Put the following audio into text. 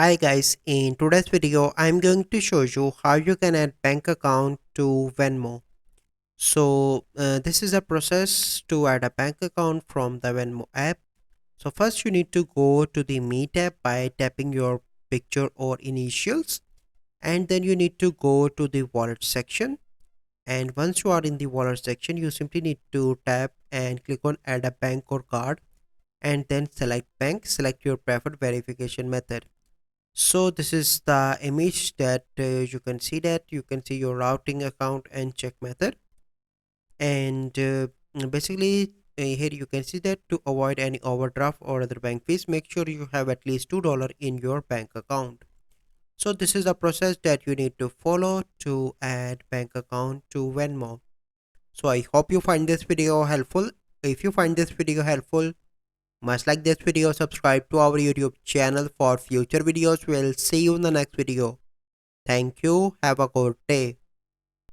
Hi guys, in today's video I'm going to show you how you can add bank account to Venmo. This is a process to add a bank account from the Venmo app. So first you need to go to the Meet app by tapping your picture or initials, and then you need to go to the wallet section, and once you are in the wallet section you simply need to tap and click on add a bank or card, and then select bank, select your preferred verification method. So this is the image that you can see your routing account and check method. And basically here you can see that to avoid any overdraft or other bank fees, make sure you have at least $2 in your bank account. So this is the process that you need to follow to add bank account to Venmo. So I hope you find this video helpful. If you find this video helpful, must like this video, subscribe to our YouTube channel for future videos. We'll see you in the next video. Thank you. Have a good day.